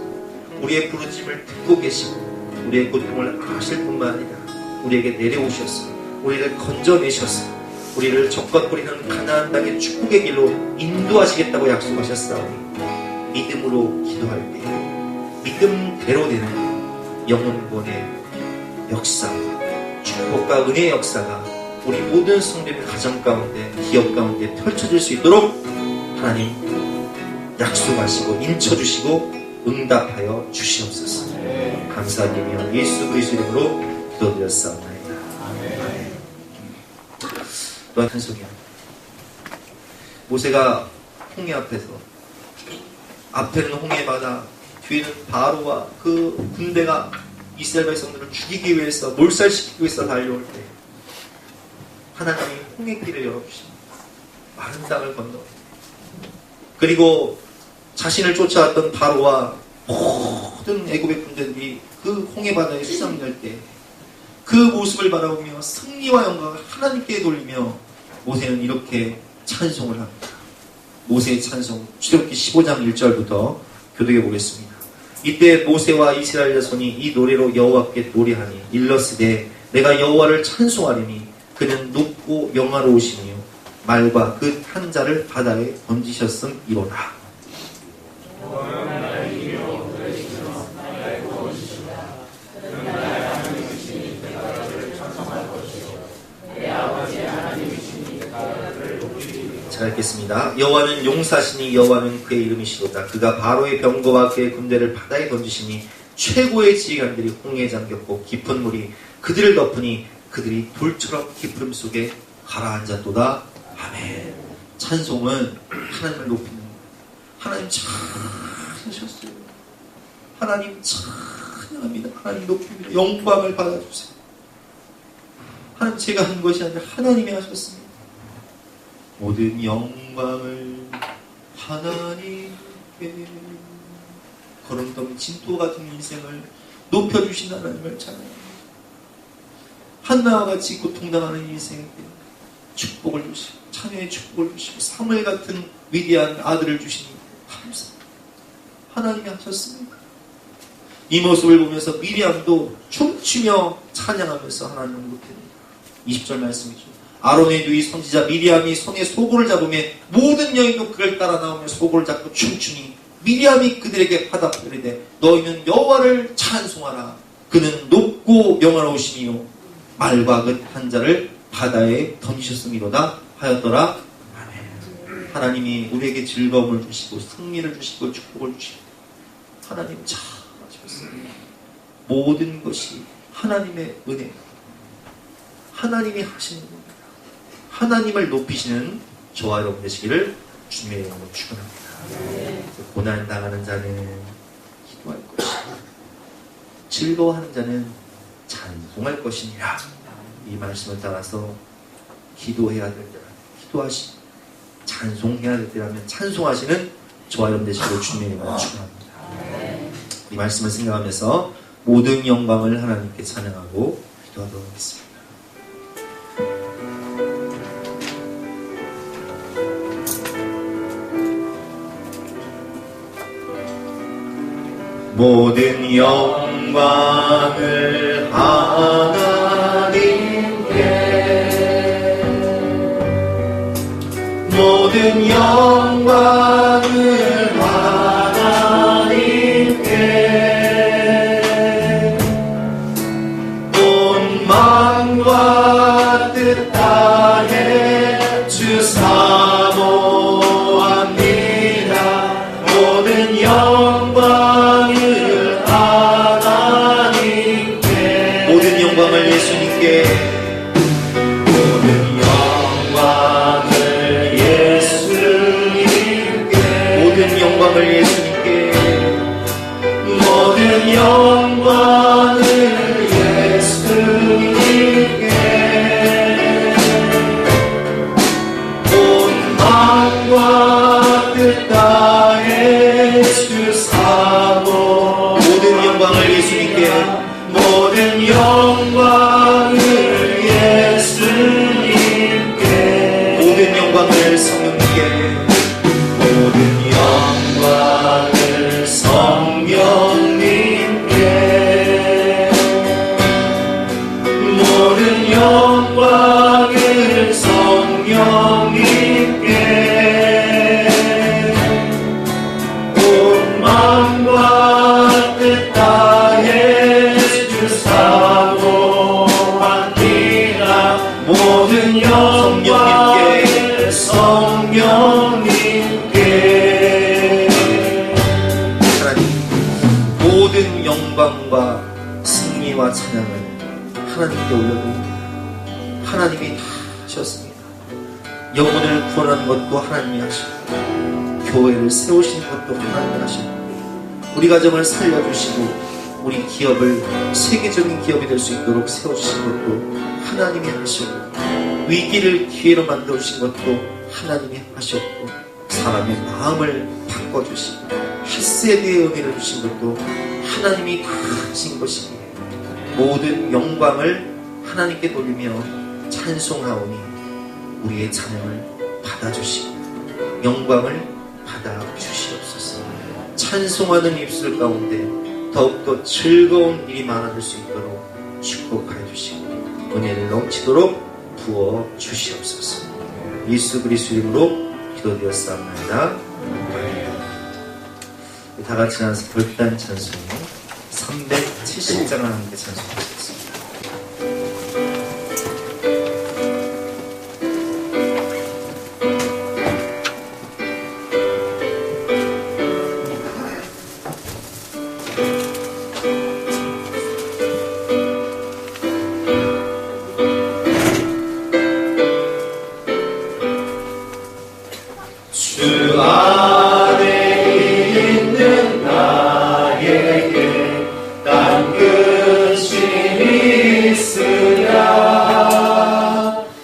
우리의 부르짖음을 듣고 계시고 우리의 고통을 아실 뿐만 아니라 우리에게 내려오셔서 우리를 건져내셔서 우리를 적과 뿌리는 가나안 땅의 축복의 길로 인도하시겠다고 약속하셨사오니 믿음으로 기도할 때 믿음대로 되는 영혼권의 역사, 축복과 은혜의 역사가 우리 모든 성도의 가정 가운데 기업 가운데 펼쳐질 수 있도록 하나님 약속하시고 인쳐주시고 응답하여 주시옵소서. 감사드리며 예수 그리스도 이름으로 기도드렸사옵나이다. 또한 한송이야. 모세가 홍해 앞에서 앞에는 홍해 바다 뒤에는 바로와 그 군대가 이스라엘 백성들을 죽이기 위해서 몰살시키기 위해서 달려올 때 하나님이 홍해길을 열어주십니다. 마른 땅을 건너 그리고 자신을 쫓아왔던 바로와 모든 애굽의 군대들이 그 홍해 바다에 수상될 때 그 모습을 바라보며 승리와 영광을 하나님께 돌리며 모세는 이렇게 찬송을 합니다. 모세의 찬송 출애굽기 15장 1절부터 교독해 보겠습니다. 이때 모세와 이스라엘 자손이 이 노래로 여호와께 노래하니 일러스되 내가 여호와를 찬송하리니 그는 높고 영화로우시며 말과 그 탄 자를 바다에 던지셨음이로다. 잘 읽겠습니다. 여호와는 용사시니 여호와는 그의 이름이시로다. 그가 바로의 병거와 그의 군대를 바다에 던지시니 최고의 지휘관들이 홍해에 잠겼고 깊은 물이 그들을 덮으니 그들이 돌처럼 깊음 속에 가라앉았도다. 아멘. 찬송은 하나님을 높이는 것. 하나님 찬양하셨어요. 하나님 찬양합니다. 하나님 높입니다. 영광을 받아주세요. 하나님 제가 한 것이 아니라 하나님이 하셨습니다. 모든 영광을 하나님께 거름덩이 진토 같은 인생을 높여주신 하나님을 찬양합니다. 한나와 같이 고통당하는 인생에게 축복을 주시고 참여의 축복을 주시고 사무엘 같은 위대한 아들을 주시니 감사합니다. 하나님이 하셨습니다. 이 모습을 보면서 미리암도 춤추며 찬양하면서 하나님을 높입니다. 20절 말씀이죠. 아론의 누이 선지자 미리암이 손에 소고를 잡으며 모든 여인도 그를 따라 나오며 소고를 잡고 춤추니 미리암이 그들에게 화답하리되 너희는 여호와를 찬송하라. 그는 높고 영화로우시며 말과 그 한 자를 바다에 던지셨음이로다 하였더라. 아멘. 하나님이 우리에게 즐거움을 주시고 승리를 주시고 축복을 주시고 하나님 잘하셨습니다. 모든 것이 하나님의 은혜, 하나님이 하시는 겁니다. 하나님을 높이시는 저와 여러분 되시기를 주님의 이름으로 축원합니다. 고난당하는 자는 기도할 것이고 즐거워하는 자는 찬송할 것이니라. 이 말씀을 따라서 기도해야 될 때라면 기도하시고 찬송해야 될 때라면 찬송하시는 저와 여러분 되시기를 주님의 이름으로 축원합니다. 이 말씀을 생각하면서 모든 영광을 하나님께 찬양하고 기도하도록 하겠습니다. 모든 영광을 하나님께 모든 영광을 하나님께 모든 영광을 예수님께 온 마음과 뜻 다해 주사고 모든 영광을 예수님께 모든 영광을 예수님께 모든 영광을 성령님께 모든 영광을 성령님께 모든 영광을 성령님께 온 마음과 뜻 다해 주사고 합니다. 모든 영광을 성령님께 하나님 모든 영광과 승리와 찬양을 하나님께 올려드립니다. 하나님이 다 하셨습니다. 영혼을 구원하는 것도 하나님이 하시고 교회를 세우시는 것도 하나님이 하시고 우리 가정을 살려주시고 우리 기업을 세계적인 기업이 될 수 있도록 세우신 것도 하나님이 하시고 위기를 기회로 만들어주신 것도 하나님이 하셨고 사람의 마음을 바꿔주시고 핫세드의 은혜를 주신 것도 하나님이 다 하신 것이기에 모든 영광을 하나님께 돌리며 찬송하오니 우리의 찬양을 받아주시고 영광을 받아주시옵소서. 찬송하는 입술 가운데 더욱더 즐거운 일이 많아질 수 있도록 축복하여 주시고 은혜를 넘치도록 부어 주시옵소서. 예수 그리스도 이름으로 기도드렸사옵나이다. 다 같이 나와서 별단 찬송 370장을 함께 찬송하겠습니다. 주 안에 있는 나에게 딴 근심이 있으랴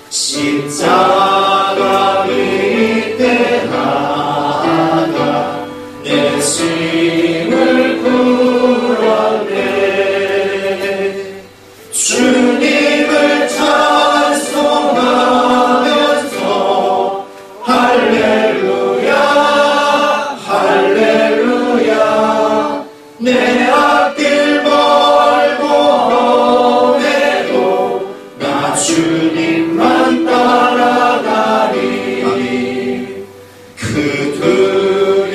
십자가 밑에 나아가 내 짐을 풀었네. 주님을 찬송하면서 할렐루야 할렐루야 내 앞길 멀고 험해도 나 주님만 따라가리. 그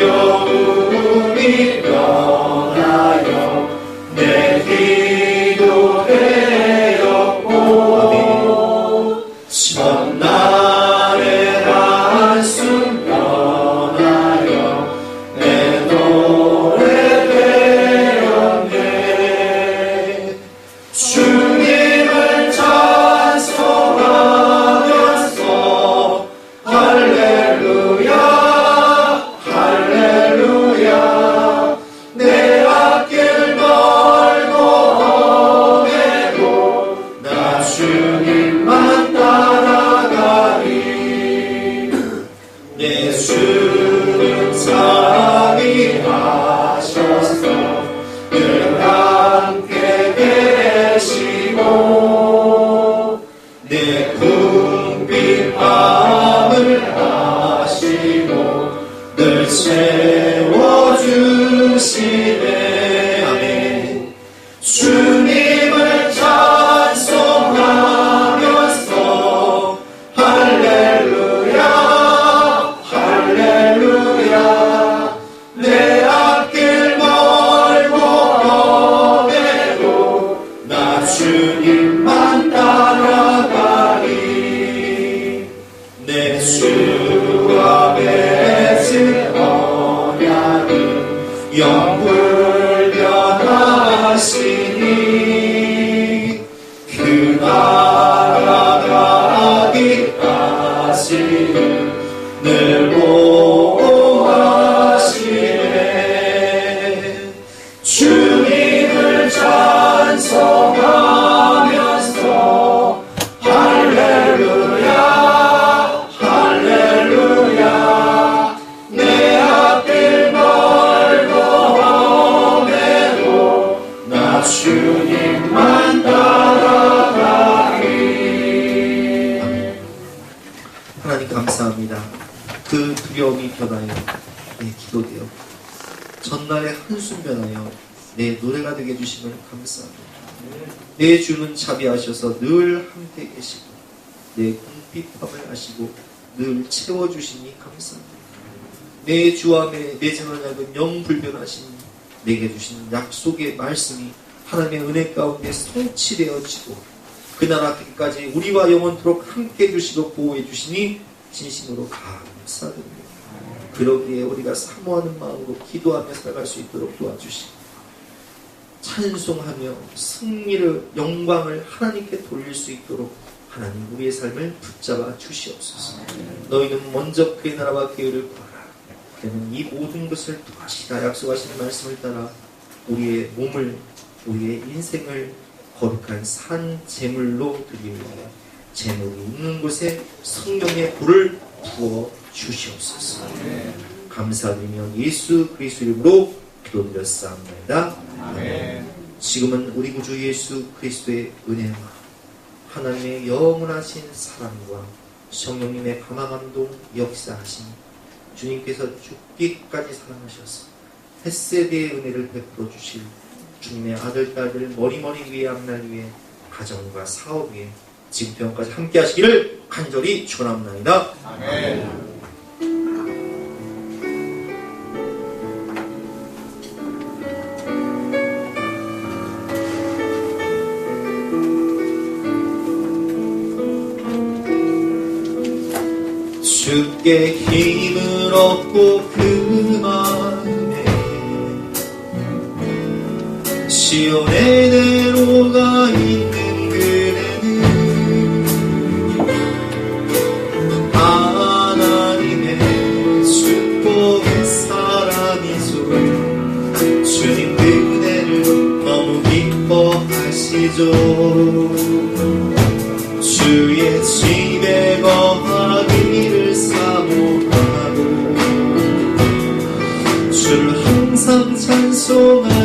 두려움이 변하여 내 기도 되었고 첫날의 한숨 변하여 내 노래 되었네. 주님을 찬송하면서 할렐루야 할렐루야 내 앞길 멀고 험해도 나 주님만 따라가리. 내 주는 자비하셔서 늘 함께 계시고 내 궁핍 밤을 하시고 늘 채워주시네. 아멘. 주님을 찬송하면서 할렐루야 할렐루야 내 앞길 멀고 험해도 나 주님만 따라가리. 내 주와 맺은 언약은 영불변하시니 그 나라 가기까지는 늘 보호하시네. 전날의 한숨 변하여 내 노래가 되게 해주시면 감사합니다. 내 주는 자비하셔서 늘 함께 계시고 내 궁핍함을 아시고 늘 채워주시니 감사합니다. 내 주와 맺은 언약은 영불변하시니 내게 주신 약속의 말씀이 하나님의 은혜 가운데 성취되어지고 그날 앞에까지 우리와 영원토록 함께 해주시고 보호해 주시니 진심으로 감사드립니다. 그러기에 우리가 사모하는 마음으로 기도하며 살아갈 수 있도록 도와주시고 찬송하며 승리를 영광을 하나님께 돌릴 수 있도록 하나님 우리의 삶을 붙잡아 주시옵소서. 너희는 먼저 그의 나라와 그의 의를 구하라. 그는 이 모든 것을 더하시라. 약속하신 말씀을 따라 우리의 몸을 우리의 인생을 거룩한 산 제물로 드리려 제물이 있는 곳에 성령의 불을 부어 주시옵소서. 감사드리며 예수 그리스도 이름으로 기도드렸사옵나이다. 아멘. 지금은 우리 구주 예수 그리스도의 은혜와 하나님의 영원하신 사랑과 성령님의 감화감동 역사하신 주님께서 죽기까지 사랑하셔서 햇세대의 은혜를 베풀어 주실 주님의 아들, 딸들 머리머리 위에 앞날 위에 가정과 사업 위에 지금까지 함께 하시기를 간절히 축원합나이다. 아멘. 주께 힘을 얻고 그 마음에 시온의 내로가 있는 그대는 하나님의 축복의 사람이죠. 주님 그대를 너무 기뻐하시죠. 주의 집에 거하기를 사모하고 주를 항상 찬송하고